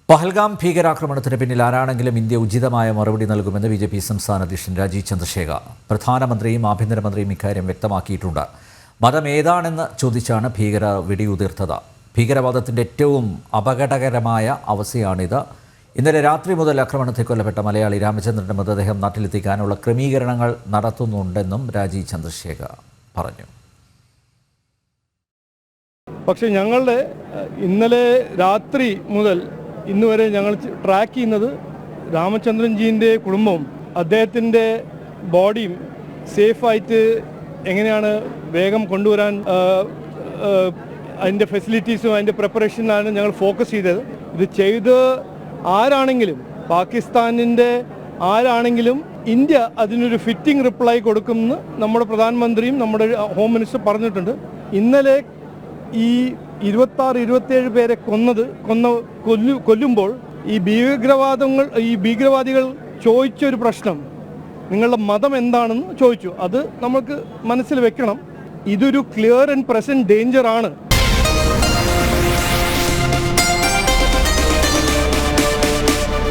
പഹൽഗാം ഭീകരാക്രമണത്തിന് പിന്നിൽ ആരാണെങ്കിലും ഇന്ത്യ ഉചിതമായ മറുപടി നൽകുമെന്ന് ബിജെപി സംസ്ഥാന അധ്യക്ഷൻ രാജീവ് ചന്ദ്രശേഖർ. പ്രധാനമന്ത്രിയും ആഭ്യന്തരമന്ത്രിയും ഇക്കാര്യം വ്യക്തമാക്കിയിട്ടുണ്ട്. മതം ഏതാണെന്ന് ചോദിച്ചാണ് ഭീകരർ വെടിയുതിർത്തത്. ഭീകരവാദത്തിൻ്റെ ഏറ്റവും അപകടകരമായ അവസ്ഥയാണിത്. ഇന്നലെ രാത്രി മുതൽ ആക്രമണത്തിൽ കൊല്ലപ്പെട്ട മലയാളി രാമചന്ദ്രൻ്റെ മൃതദേഹം നാട്ടിലെത്തിക്കാനുള്ള ക്രമീകരണങ്ങൾ നടത്തുന്നുണ്ടെന്നും രാജീവ് ചന്ദ്രശേഖർ പറഞ്ഞു. പക്ഷേ ഞങ്ങളുടെ ഇന്നലെ രാത്രി മുതൽ ഇന്ന് വരെ ഞങ്ങൾ ട്രാക്ക് ചെയ്യുന്നത് രാമചന്ദ്രൻജീൻ്റെ കുടുംബവും അദ്ദേഹത്തിൻ്റെ ബോഡിയും സേഫായിട്ട് എങ്ങനെയാണ് വേഗം കൊണ്ടുവരാൻ അതിൻ്റെ ഫെസിലിറ്റീസും അതിൻ്റെ പ്രിപ്പറേഷനിലാണ് ഞങ്ങൾ ഫോക്കസ് ചെയ്തത്. ഇത് ചെയ്ത് ആരാണെങ്കിലും പാകിസ്ഥാനിൻ്റെ ആരാണെങ്കിലും ഇന്ത്യ അതിനൊരു ഫിറ്റിംഗ് റിപ്ലൈ കൊടുക്കുമെന്ന് നമ്മുടെ പ്രധാനമന്ത്രിയും നമ്മുടെ ഹോം മിനിസ്റ്റർ പറഞ്ഞിട്ടുണ്ട്. ഇന്നലെ ഈ 26-27 പേരെ കൊല്ലുമ്പോൾ ഈ ഭീകരവാദികൾ ചോദിച്ചൊരു പ്രശ്നം, നിങ്ങളുടെ മതം എന്താണെന്ന് ചോദിച്ചു. അത് നമുക്ക് മനസ്സിൽ വെക്കണം. ഇതൊരു ക്ലിയർ ആൻഡ് പ്രസന്റ് ഡേഞ്ചർ ആണ്.